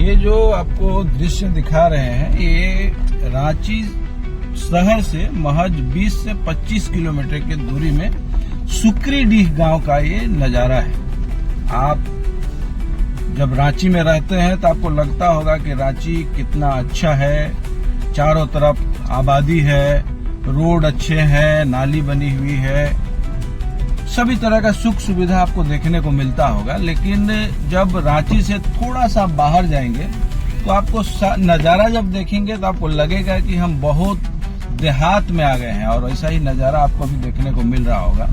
ये जो आपको दृश्य दिखा रहे हैं ये रांची शहर से महज 20 से 25 किलोमीटर की दूरी में सुक्रीडीह गांव का ये नजारा है। आप जब रांची में रहते हैं तो आपको लगता होगा कि रांची कितना अच्छा है, चारों तरफ आबादी है, रोड अच्छे हैं, नाली बनी हुई है, सभी तरह का सुख सुविधा आपको देखने को मिलता होगा। लेकिन जब रांची से थोड़ा सा बाहर जाएंगे तो आपको नज़ारा जब देखेंगे तो आपको लगेगा कि हम बहुत देहात में आ गए हैं, और ऐसा ही नज़ारा आपको भी देखने को मिल रहा होगा।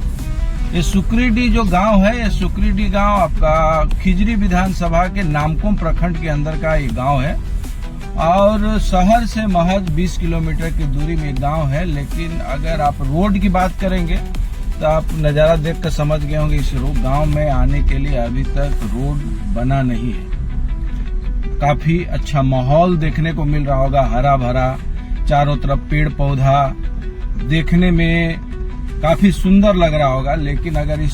ये सुक्रीडीह जो गांव है, ये सुक्रीडीह गांव आपका खिजरी विधानसभा के नामकुम प्रखंड के अंदर का ये गांव है और शहर से महज 20 किलोमीटर की दूरी में गांव है। लेकिन अगर आप रोड की बात करेंगे तो आप नज़ारा देख कर समझ गए होंगे इस गांव में आने के लिए अभी तक रोड बना नहीं है। काफी अच्छा माहौल देखने को मिल रहा होगा, हरा भरा, चारों तरफ पेड़ पौधा, देखने में काफी सुंदर लग रहा होगा। लेकिन अगर इस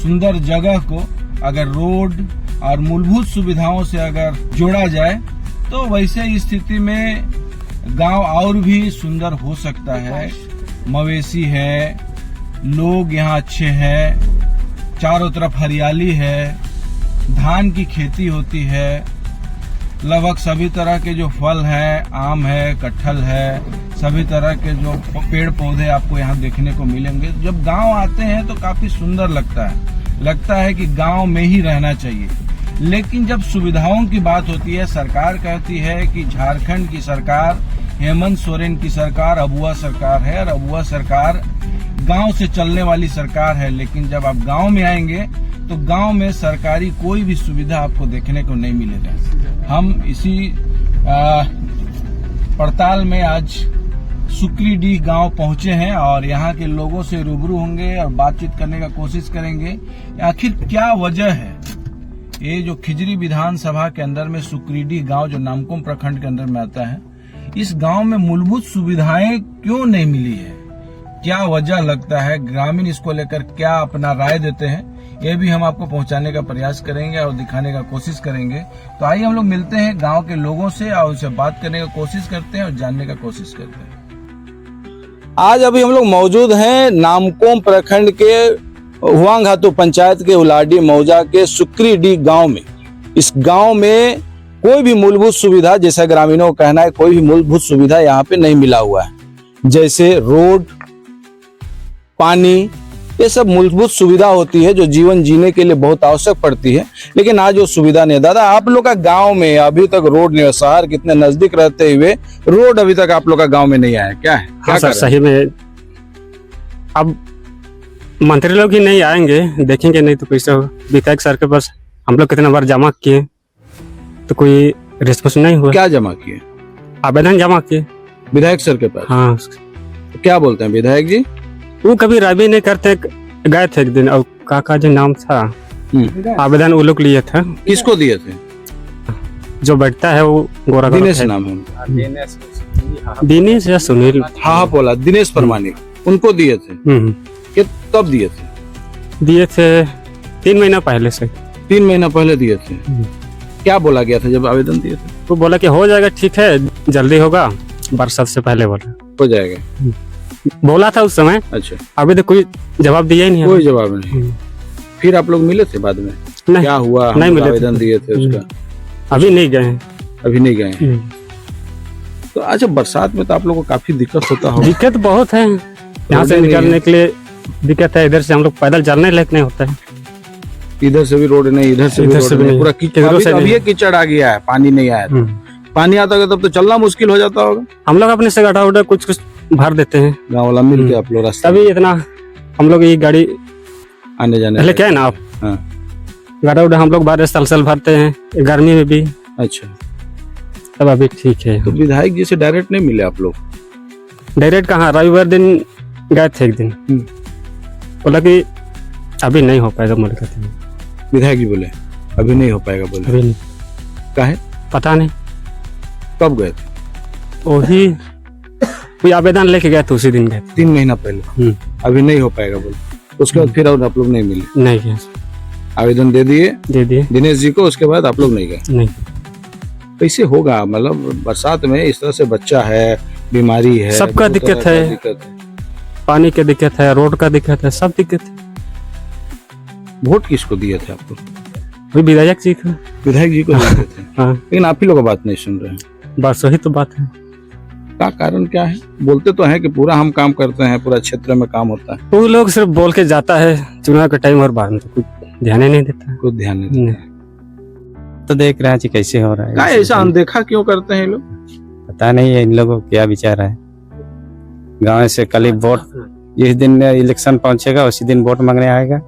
सुंदर जगह को अगर रोड और मूलभूत सुविधाओं से अगर जोड़ा जाए तो वैसे स्थिति में गांव और भी सुंदर हो सकता है। मवेशी है, लोग यहाँ अच्छे हैं, चारों तरफ हरियाली है, धान की खेती होती है, लगभग सभी तरह के जो फल हैं, आम है, कटहल है, सभी तरह के जो पेड़ पौधे आपको यहाँ देखने को मिलेंगे। जब गांव आते हैं तो काफी सुंदर लगता है कि गांव में ही रहना चाहिए। लेकिन जब सुविधाओं की बात होती है, सरकार कहती है कि झारखंड की सरकार, हेमंत सोरेन की सरकार अबुआ सरकार है और अबुआ सरकार गांव से चलने वाली सरकार है। लेकिन जब आप गांव में आएंगे तो गांव में सरकारी कोई भी सुविधा आपको देखने को नहीं मिलेगा। हम इसी पड़ताल में आज सुक्रीडीह गांव पहुंचे हैं और यहाँ के लोगों से रूबरू होंगे और बातचीत करने का कोशिश करेंगे आखिर क्या वजह है ये जो खिजरी विधानसभा के अंदर में सुक्रीडीह गांव जो नामकुम प्रखंड के अंदर में आता है, इस गांव में मूलभूत सुविधाएं क्यों नहीं मिली है, क्या वजह लगता है, ग्रामीण इसको लेकर क्या अपना राय देते हैं, ये भी हम आपको पहुंचाने का प्रयास करेंगे और दिखाने का कोशिश करेंगे। तो आइए हम लोग मिलते हैं गांव के लोगों से और उनसे बात करने का कोशिश करते हैं और जानने का कोशिश करते हैं। आज अभी हम लोग मौजूद हैं नामकुम प्रखंड के हुआंगहातू पंचायत के उलाडी मौजा के सुक्रीडीह गांव में। इस गांव में कोई भी मूलभूत सुविधा, जैसा ग्रामीणों का कहना है, कोई भी मूलभूत सुविधा यहाँ पे नहीं मिला हुआ है। जैसे रोड, पानी, ये सब मूलभूत सुविधा होती है जो जीवन जीने के लिए बहुत आवश्यक पड़ती है। लेकिन आज वो सुविधा नहीं है। दादा, आप लोग का गांव में अभी तक रोड नहीं है, शहर कितने नजदीक रहते हुए रोड अभी तक आप लोग का गांव में नहीं आया, क्या है? हाँ सर, सही में अब मंत्री लोग ही नहीं आएंगे, देखेंगे नहीं तो कैसे होगा। विधायक सर के पास हम लोग कितने बार जमा किए तो कोई रिस्पॉन्स नहीं हुआ। क्या जमा किए? आवेदन जमा किए विधायक सर के पास। हाँ, तो क्या बोलते हैं विधायक जी? वो कभी राबी नहीं करते। गए थे एक दिन और काका जो नाम था, आवेदन वो लोग लिए थे। किसको दिए थे? जो बैठता है वो गोरा दिनेश नाम है उनका। दिनेश या सुनील, हाँ बोला, दिनेश परमानिक, उनको दिए थे। कि कब दिए थे? दिए थे 3 महीना पहले से। 3 महीना पहले दिए थे। क्या बोला गया था जब आवेदन दिए थे? वो बोला कि हो जाएगा, ठीक है, जल्दी होगा, बरसात से पहले बोला हो जाएगा, बोला था उस समय। अच्छा, अभी तो कोई जवाब दिया ही नहीं। कोई जवाब नहीं। फिर आप लोग मिले थे बाद में? नहीं, क्या हुआ? नहीं मिले, आवेदन दिए थे उसका? अभी नहीं गए हैं। अभी नहीं गए हैं। तो अच्छा, बरसात में तो आप लोग को काफी दिक्कत होता होगा। दिक्कत बहुत है, यहाँ से निकलने के लिए दिक्कत है। इधर से हम लोग पैदल चलने लायक नहीं होता है। इधर से भी रोड नहीं, इधर से भी रोड नहीं, पूरा कीचड़। अभी ये कीचड़ आ गया है, पानी नहीं आया। पानी आता होगा तब तो चलना मुश्किल हो जाता होगा। हम लोग अपने से गड्ढा उड्ढा कुछ भर देते हैं, गाँव वाला मिल के आप लोग रास्ता। तभी इतना हम लोग ये गाड़ी आने जाने लेके है ना आप। हाँ, गड्ढा उड्ढा हम लोग बारिश साल भरते हैं, गर्मी में भी। अच्छा, तब अभी ठीक है। तो विधायक जी से डायरेक्ट नहीं मिले आप लोग? डायरेक्ट कहाँ, रविवार दिन गए थे एक दिन, बोला कि अभी नहीं हो पाएगा। बोले विधायक जी बोले अभी नहीं हो पाएगा। बोले अभी नहीं, काहे? पता नहीं। कब गए थे? वही कोई आवेदन लेके गए थे, उसी दिन गए थे। 3 महीना पहले। अभी नहीं हो पाएगा बोले। उसके बाद फिर और आप लोग नहीं मिले? नहीं गए। आवेदन दे दिए दिए दिनेश जी को, उसके बाद आप लोग नहीं गए? नहीं। कैसे होगा? मतलब बरसात में इस तरह से बच्चा है, बीमारी है, सबका बहुत दिक्कत तरह का है। दिक्कत है। पानी की दिक्कत है, रोड का दिक्कत है, सब दिक्कत है। वोट किसको दिए थे आपको? वही विधायक जी का। विधायक जी को दिए थे। हाँ, लेकिन आप ही लोग बात नहीं सुन रहे हैं। बस वही तो बात है। का कारण क्या है? बोलते तो हैं कि पूरा हम काम करते हैं, पूरा क्षेत्र में काम होता है, वो लोग सिर्फ बोल के जाता है चुनाव के टाइम और बाद में तो कुछ ध्यान ही नहीं देता। कुछ ध्यान नहीं देता है। तो देख रहे हैं जी कैसे हो रहा है। क्या ऐसा अनदेखा क्यों करते हैं ये लोग? पता नहीं है इन लोगों को क्या विचार है। गांव से कल ही वोट, जिस दिन इलेक्शन पहुंचेगा उसी दिन वोट मांगने आएगा,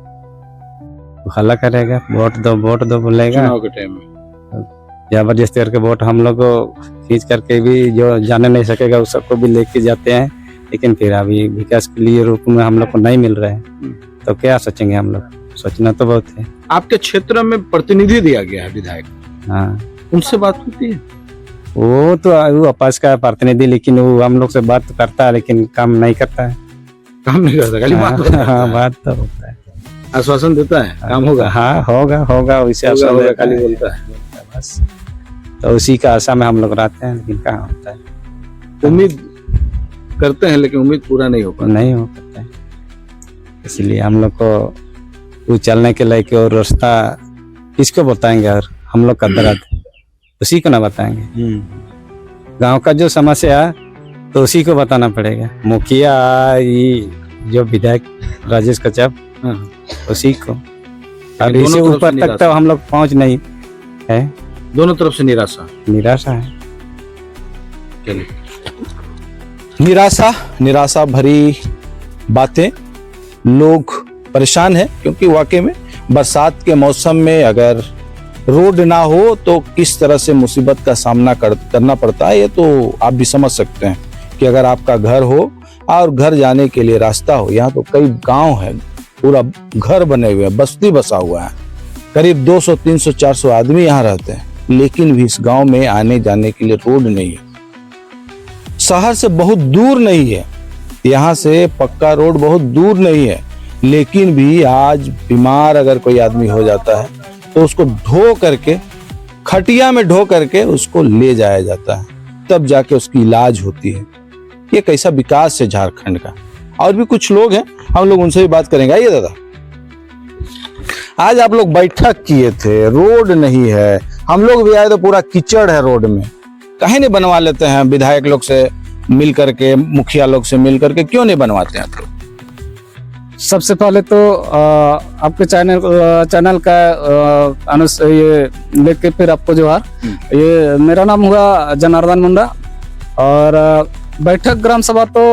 हल्ला करेगा, वोट दो बोलेगा। चुनाव के टाइम में जबरदस्ती करके वोट हम लोग को खींच करके भी जो जाने नहीं सकेगा उस सबको भी लेके जाते हैं। लेकिन फिर अभी विकास के लिए रूप में हम लोग को नहीं मिल रहा है, तो क्या सोचेंगे हम लोग? सोचना तो बहुत है। आपके क्षेत्र में प्रतिनिधि दिया गया है विधायक, हाँ, उनसे बात होती है? वो तो वो आपस का प्रतिनिधि, लेकिन वो हम लोग से बात तो करता है लेकिन काम नहीं करता है। काम नहीं करता, खाली बात होता है। हाँ, बात तो होता है। आश्वासन देता है काम होगा, हाँ, होगा वैसे होगा, आश्वासन होगा, देता खाली है। बोलता है। बस तो उसी का आशा में हम लोग रहते हैं, लेकिन कहाँ होता है। उम्मीद करते हैं लेकिन उम्मीद पूरा नहीं हो पाता। नहीं हो पाता है। इसलिए हम लोग को वो चलने के लायक और रास्ता किसको बताएंगे? और हम लोग का दर्द उसी को ना बताएंगे। गांव का जो समस्या है तो उसी को बताना पड़ेगा। मुखिया ये जो विधायक राजेश कच्छप, उसी को। अब दोनों इसे तरफ से ऊपर तक निराशा। तो हम लोग पहुंच नहीं है, दोनों तरफ से निराशा। निराशा है। चलिए, निराशा भरी बातें, लोग परेशान हैं क्योंकि वाकई में बरसात के मौसम में अगर रोड ना हो तो किस तरह से मुसीबत का सामना करना पड़ता है। ये तो आप भी समझ सकते हैं कि अगर आपका घर हो और घर जाने के लिए रास्ता हो, यहाँ तो कई गांव है, पूरा घर बने हुए हैं, बस्ती बसा हुआ है, करीब 200, 300, 400 आदमी यहाँ रहते हैं, लेकिन भी इस गांव में आने जाने के लिए रोड नहीं है। शहर से बहुत दूर नहीं है, यहाँ से पक्का रोड बहुत दूर नहीं है, लेकिन भी आज बीमार अगर कोई आदमी हो जाता है तो उसको ढो करके, खटिया में ढो करके उसको ले जाया जाता है, तब जाके उसकी इलाज होती है। ये कैसा विकास है झारखंड का। और भी कुछ लोग हैं, हम लोग उनसे भी बात करेंगे। आइए दादा, आज आप लोग बैठक किए थे, रोड नहीं है, हम लोग भी आए तो पूरा कीचड़ है रोड में, कहीं नहीं बनवा लेते हैं? विधायक लोग से मिल करके, मुखिया लोग से मिल करके क्यों नहीं बनवाते हैं आप लोग? सबसे पहले तो आपके चैनल का ये लेके फिर आपको जोहार। ये मेरा नाम हुआ जनार्दन मुंडा और बैठक ग्राम सभा तो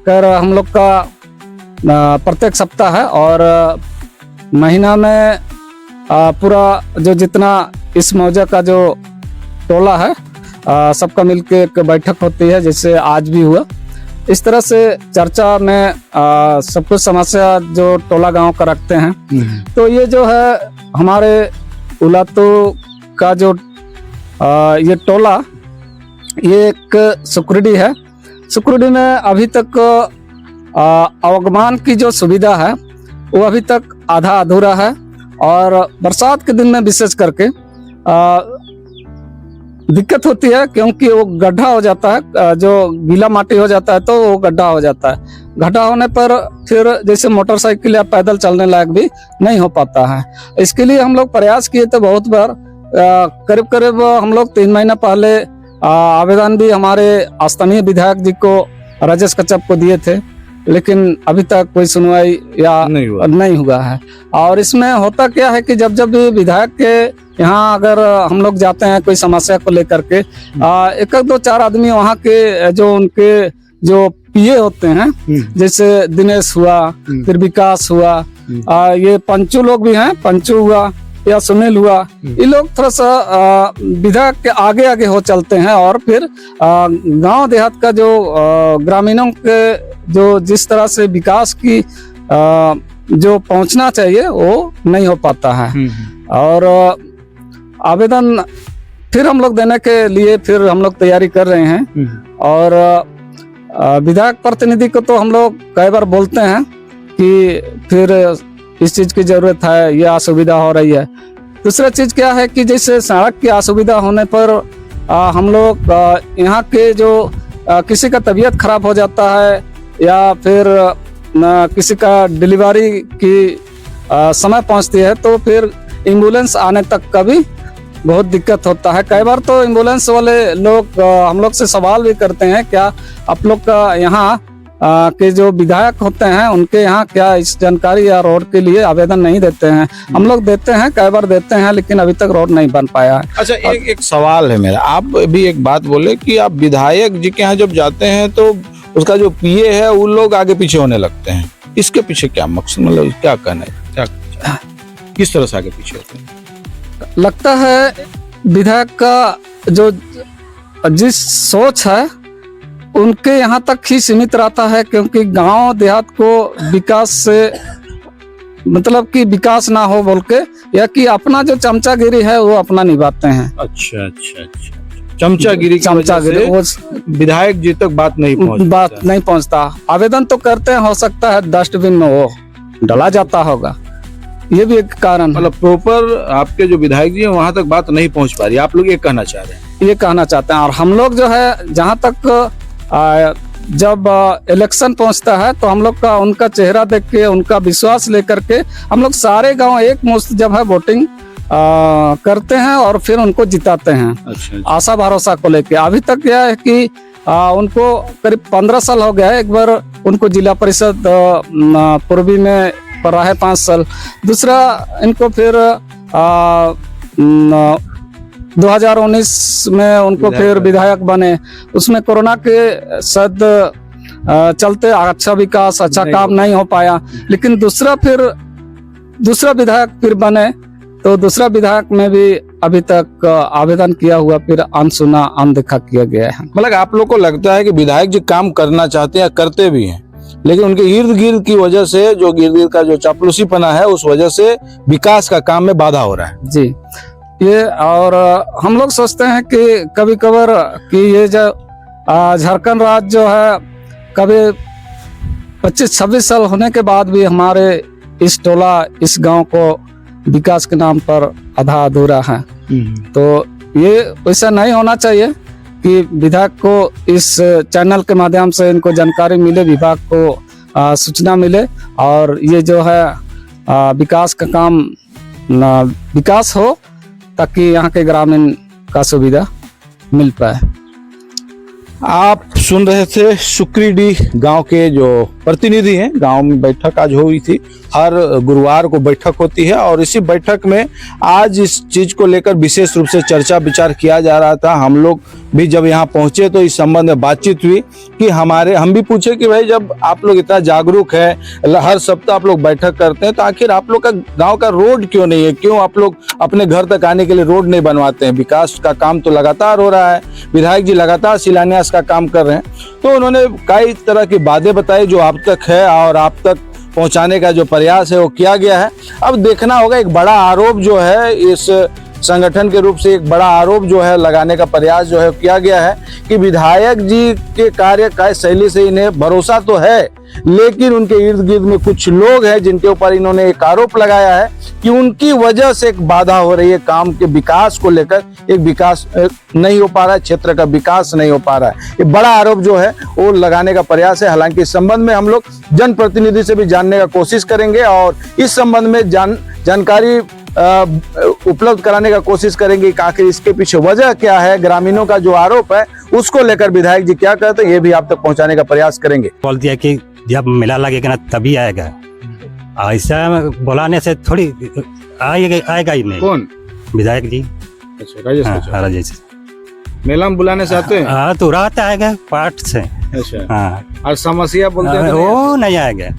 कर हम लोग का प्रत्येक सप्ताह है और महीना में पूरा जो जितना इस मौजा का जो टोला है सबका मिलके एक बैठक होती है, जैसे आज भी हुआ। इस तरह से चर्चा में सब कुछ समस्या जो टोला गांव का रखते हैं। तो ये जो है हमारे उलातू का जो ये टोला, ये एक सुकुर्डी है। सुकुर्डी में अभी तक अवगमान की जो सुविधा है वो अभी तक आधा अधूरा है और बरसात के दिन में विशेष करके दिक्कत होती है, क्योंकि वो गड्ढा हो जाता है, जो गीला माटी हो जाता है तो वो गड्ढा हो जाता है। गड्ढा होने पर फिर जैसे मोटरसाइकिल या पैदल चलने लायक भी नहीं हो पाता है। इसके लिए हम लोग प्रयास किए थे बहुत बार, करीब करीब हम लोग 3 महीना पहले आवेदन भी हमारे स्थानीय विधायक जी को, राजेश कच्छप को दिए थे, लेकिन अभी तक कोई सुनवाई या नहीं हुआ है। और इसमें होता क्या है कि जब भी विधायक के यहाँ अगर हम लोग जाते हैं कोई समस्या को लेकर के, एक 2-4 आदमी वहाँ के जो उनके जो पीए होते हैं, जैसे दिनेश हुआ, फिर विकास हुआ, ये पंचू लोग भी हैं, पंचू हुआ या सुनील हुआ, ये लोग थोड़ा सा विधायक के आगे आगे हो चलते हैं और फिर गांव देहात का जो ग्रामीणों के जो जिस तरह से विकास की जो पहुंचना चाहिए वो नहीं हो पाता है। और आवेदन फिर हम लोग देने के लिए फिर हम लोग तैयारी कर रहे हैं और विधायक प्रतिनिधि को तो हम लोग कई बार बोलते हैं कि फिर इस चीज की जरूरत है, ये असुविधा हो रही है। दूसरा चीज क्या है कि जैसे सड़क की असुविधा होने पर हम लोग यहाँ के जो किसी का तबीयत खराब हो जाता है या फिर किसी का डिलीवरी की समय पहुँचती है तो फिर एम्बुलेंस आने तक का भी बहुत दिक्कत होता है। कई बार तो एम्बुलेंस वाले लोग हम लोग से सवाल भी करते हैं, क्या आप लोग का यहाँ के जो विधायक होते हैं उनके यहाँ क्या इस जानकारी या रोड के लिए आवेदन नहीं देते हैं? हम लोग देते हैं, कई बार देते हैं, लेकिन अभी तक रोड नहीं बन पाया है। अच्छा, एक सवाल है मेरा, आप भी एक बात बोले कि आप विधायक जी के यहाँ जब जाते हैं तो उसका जो पीए है वो लोग आगे पीछे होने लगते हैं, इसके पीछे क्या मकसद, मतलब क्या कहना है, क्या किस तरह से आगे पीछे होते हैं? लगता है विधायक का जो जिस सोच है उनके यहाँ तक ही सीमित रहता है, क्योंकि गांव देहात को विकास से मतलब कि विकास ना हो बोल के, या कि अपना जो चमचागिरी है वो अपना निभाते हैं। अच्छा, चमचागिरी वो विधायक जी तक बात नहीं पहुंचता। आवेदन तो करते हैं, हो सकता है डस्टबिन में वो डाला जाता होगा, ये भी एक कारण है। मतलब प्रॉपर आपके जो विधायक जी हैं वहां तक बात नहीं पहुंच पा रही, आप लोग ये कहना चाह रहे हैं? ये कहना चाहते हैं। और हम लोग जो है जहाँ तक जब इलेक्शन पहुंचता है तो हम लोग का उनका चेहरा देख के, उनका विश्वास लेकर के हम लोग सारे गांव एक मुश्त जब है वोटिंग करते हैं और फिर उनको जिताते हैं। अच्छा। आशा भरोसा को लेके अभी तक यह है कि उनको करीब 15 साल हो गया है। एक बार उनको जिला परिषद पूर्वी में पड़ा है 5 साल, दूसरा इनको फिर 2019 में उनको फिर विधायक बने, उसमें कोरोना के शायद चलते अच्छा विकास, अच्छा काम नहीं हो पाया। लेकिन दूसरा विधायक फिर बने तो दूसरा विधायक में भी अभी तक आवेदन किया हुआ फिर अनसुना अनदेखा किया गया है। मतलब आप लोग को लगता है कि विधायक जी काम करना चाहते हैं, करते भी हैं, लेकिन उनके इर्द गिर्द की वजह से, जो इर्द गिर्द का जो चापलूसीपना है उस वजह से विकास का काम में बाधा हो रहा है? जी, ये और हम लोग सोचते हैं कि कभी कभार कि ये जो झारखंड राज्य जो है कभी 25-26 साल होने के बाद भी हमारे इस टोला, इस गांव को विकास के नाम पर आधा अधूरा है। तो ये वैसा नहीं होना चाहिए कि विधायक को इस चैनल के माध्यम से इनको जानकारी मिले, विभाग को सूचना मिले और ये जो है विकास का काम विकास हो ताकि यहाँ के ग्रामीण का सुविधा मिल पाए। आप सुन रहे थे सुक्रीडीह गांव के जो प्रतिनिधि हैं। गांव में बैठक आज हुई थी, हर गुरुवार को बैठक होती है और इसी बैठक में आज इस चीज को लेकर विशेष रूप से चर्चा विचार किया जा रहा था। हम लोग भी जब यहाँ पहुंचे तो इस संबंध में बातचीत हुई कि हम भी पूछे कि भाई जब आप लोग इतना जागरूक है, हर सप्ताह आप लोग बैठक करते हैं, तो आखिर आप लोग का गाँव का रोड क्यों नहीं है, क्यों आप लोग अपने घर तक आने के लिए रोड नहीं बनवाते हैं? विकास का काम तो लगातार हो रहा है, विधायक जी लगातार शिलान्यास का काम कर रहे हैं। तो उन्होंने कई तरह की बातें बताई जो आप तक है और आप तक पहुंचाने का जो प्रयास है वो किया गया है। अब देखना होगा, एक बड़ा आरोप जो है इस संगठन के रूप से, एक बड़ा आरोप जो है लगाने का प्रयास जो है किया गया है कि विधायक जी के कार्य शैली से इन्हें भरोसा तो है, लेकिन उनके इर्द गिर्द में कुछ लोग हैं जिनके ऊपर इन्होंने एक आरोप लगाया है कि उनकी वजह से एक बाधा हो रही है काम के विकास को लेकर, एक विकास नहीं हो पा रहा है, क्षेत्र का विकास नहीं हो पा रहा है। ये बड़ा आरोप जो है वो लगाने का प्रयास है। हालांकि इस संबंध में हम लोग जनप्रतिनिधि से भी जानने का कोशिश करेंगे और इस संबंध में जानकारी उपलब्ध कराने का कोशिश करेंगे कि आखिर इसके पीछे वजह क्या है, ग्रामीणों का जो आरोप है उसको लेकर विधायक जी क्या कहते हैं ये भी आप तक पहुंचाने का प्रयास करेंगे। बोल दिया कि जब मेला लगेगा ना तभी आएगा, ऐसा बुलाने से थोड़ी आएगा ही नहीं। कौन? विधायक जी। अच्छा, राजेश। हाँ, राजेश मेला में बुलाने से आते हैं? हाँ, तो रात आएगा पार्ट से। अच्छा। हाँ, और समस्या बोलते हैं वो नहीं आएगा,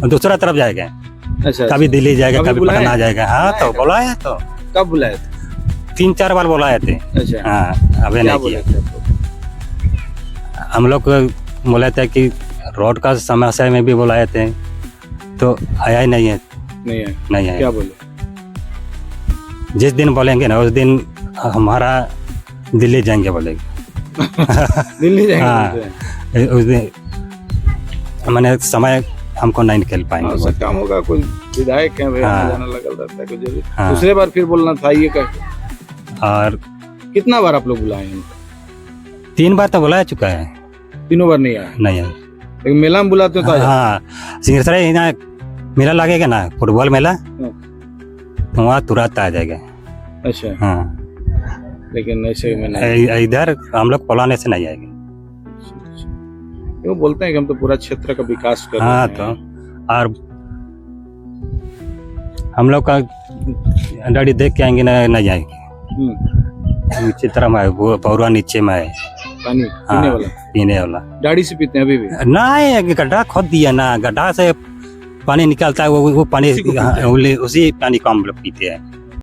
दूसरा तरफ जाएगा। अच्छा, कभी दिल्ली जाएगा, कभी पटना जाएगा। हाँ, तो बुलाया तो कब बुलाए थे? 3-4 बार बुलाए थे। अच्छा। हाँ, अभी नहीं किया। हम लोग बोले थे कि रोड का समस्या में भी बुलाए थे तो आया ही नहीं है। नहीं है। क्या बोले? जिस दिन बोलेंगे ना उस दिन हमारा दिल्ली जाएंगे बोलेंगे। दिल्ली जाएंगे? हाँ, उस दिन मैंने समय हमको नहीं निकल पाएंगे। हाँ, काम होगा, कोई विधायक है, हाँ, जाना लगा रहता है, कुछ हाँ, दूसरे बार फिर बोलना था ये कह। और कितना बार आप लोग बुलाए हैं उनको? 3 बार तो बुला चुका है, तीनों बार नहीं आया, नहीं आए। लेकिन मेला में बुलाते हो तो आ जाते हाँ, सिंगरसरा यहाँ मेला लगेगा ना, फुटबॉल मेला, हाँ। तो वहाँ तुरंत आ जाएगा। हैं। अच्छा, हाँ, लेकिन ऐसे में नहीं। इधर हम लोग पलाने से नहीं आएंगे। वो बोलते हैं कि हम तो पूरा क्षेत्र का विकास कर हाँ, रहे तो हैं। और हम लोग का गाड़ी देख के आएंगे ना, नहीं आएंगे। नीचे तरफ है, वो पौरा नीचे में है। पानी हाँ, पीने वाला पीने वाला गाड़ी से पीते हैं अभी भी? नहीं, गड्ढा खोद दिया ना, गड्ढा से पानी निकलता है, वो पानी उसी को पीते हैं। उसी पानी को हम लोग पीते हैं।